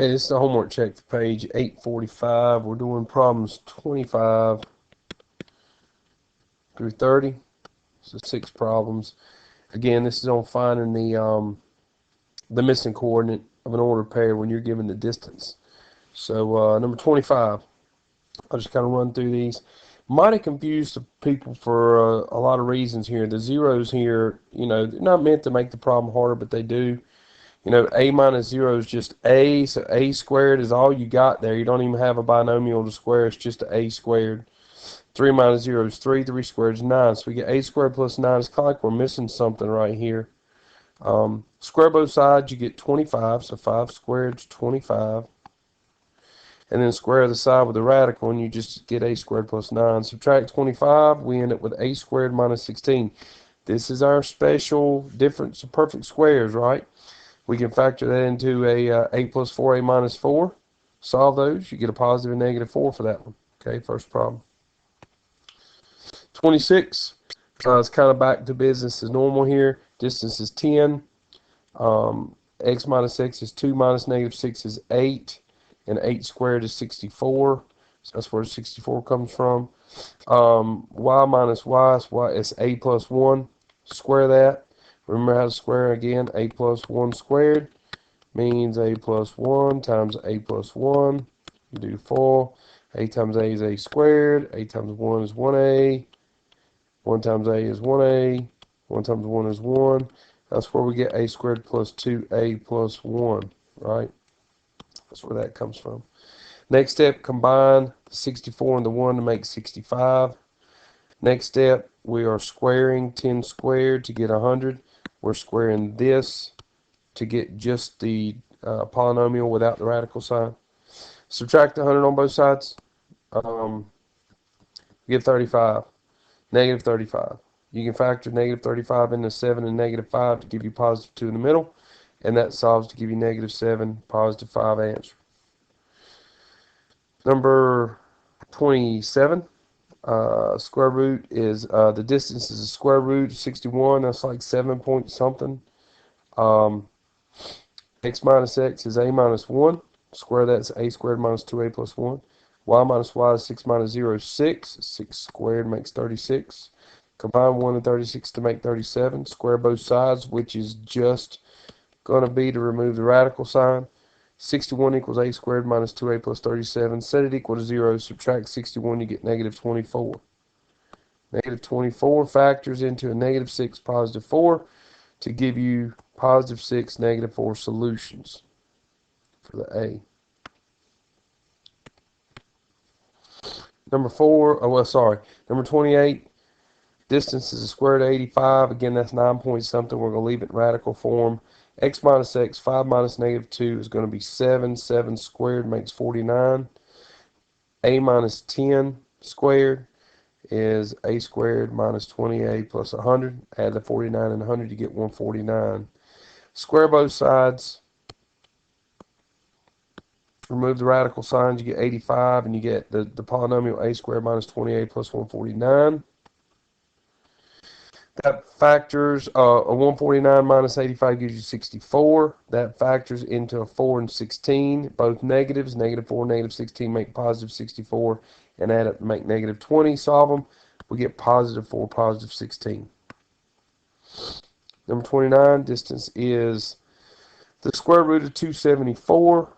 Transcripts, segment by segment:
Okay, this is the homework check for page 845. We're doing problems 25 through 30. So 6 problems. Again, this is on finding the missing coordinate of an ordered pair when you're given the distance. So number 25. I'll just kind of run through these. Might have confused the people for a lot of reasons here. The zeros here, they're not meant to make the problem harder, but they do. A minus 0 is just a, so a squared is all you got there. You don't even have a binomial to square, it's just a squared. 3 minus 0 is 3, 3 squared is 9. So we get a squared plus 9. It's kind of like we're missing something right here. Square both sides, you get 25, so 5 squared is 25. And then square the side with the radical, and you just get a squared plus 9. Subtract 25, we end up with a squared minus 16. This is our special difference of perfect squares, right? We can factor that into a plus 4a minus 4. Solve those. You get a positive and negative 4 for that one. Okay, first problem. 26. It's kind of back to business as normal here. Distance is 10. X minus x is 2 minus negative 6 is 8. And 8 squared is 64. So that's where 64 comes from. Y minus y is a plus 1. Square that. Remember how to square again. A plus 1 squared means a plus 1 times a plus 1. You do 4. A times a is a squared. A times 1 is 1a. 1 times a is 1a. 1 times 1 is 1. That's where we get a squared plus 2a plus 1, right? That's where that comes from. Next step, combine the 64 and the 1 to make 65. Next step, we are squaring 10 squared to get 100. We're squaring this to get just the polynomial without the radical sign. Subtract 100 on both sides. You get 35. Negative 35. You can factor negative 35 into 7 and negative 5 to give you positive 2 in the middle. And that solves to give you negative 7, positive 5 answer. Number 27. Square root is, the distance is a square root of 61. That's like 7 point something. X minus x is a minus 1. Square that's a squared minus 2a plus 1. Y minus y is 6 minus 0 is 6. 6 squared makes 36. Combine 1 and 36 to make 37. Square both sides, which is just going to be to remove the radical sign. 61 equals a squared minus 2a plus 37. Set it equal to 0. Subtract 61, you get negative 24. Negative 24 factors into a negative 6, positive 4 to give you positive 6, negative 4 solutions for the A. Number 28. Distance is a square root of 85. Again, that's 9 point something. We're going to leave it in radical form. X minus x, 5 minus negative 2 is going to be 7. 7 squared makes 49. A minus 10 squared is a squared minus 20a plus 100. Add the 49 and 100, you get 149. Square both sides. Remove the radical signs, you get 85, and you get the polynomial a squared minus 20a plus 149. That factors, a 149 minus 85 gives you 64. That factors into a 4 and 16, both negatives. Negative 4, negative 16 make positive 64, and add up to make negative 20. Solve them. We get positive 4, positive 16. Number 29, distance is the square root of 274.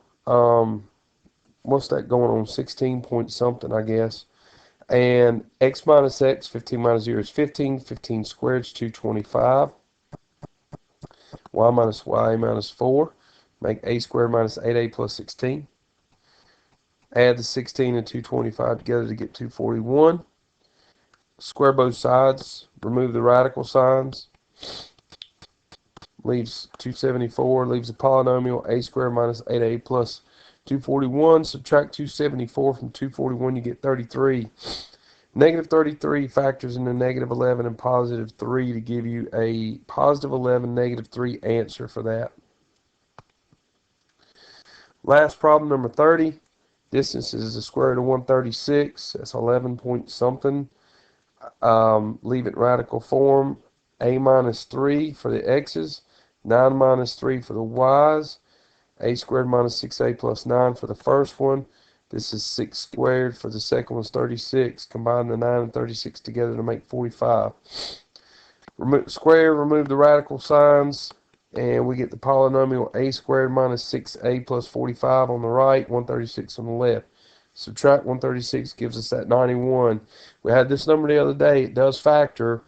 What's that going on? 16 point something, I guess. And x minus x, 15 minus 0 is 15. 15 squared is 225. Y minus y minus 4. Make a squared minus 8a plus 16. Add the 16 and 225 together to get 241. Square both sides. Remove the radical signs. Leaves 274. Leaves a polynomial a squared minus 8a plus 241. Subtract 274 from 241, you get 33. Negative 33 factors into negative 11 and positive 3 to give you a positive 11, negative 3 answer for that. Last problem, number 30. Distance is the square root of 136. That's 11 point something. Leave it radical form. A minus 3 for the x's. 9 minus 3 for the y's. A squared minus 6a plus 9 for the first one. This is 6 squared. For the second one is 36. Combine the 9 and 36 together to make 45. Remove the radical signs, and we get the polynomial a squared minus 6a plus 45 on the right, 136 on the left. Subtract 136 gives us that 91. We had this number the other day. It does factor.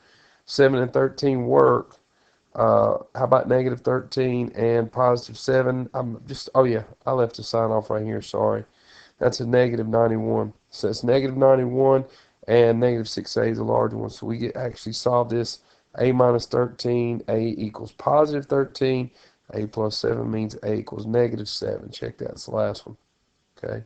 7 and 13 work. How about negative 13 and positive 7? Oh yeah, I left the sign off right here, sorry. That's a negative 91. So it's negative 91 and negative 6a is a larger one. So we actually solve this. A minus 13, a equals positive 13. A plus 7 means a equals negative 7. Check that, it's the last one. Okay.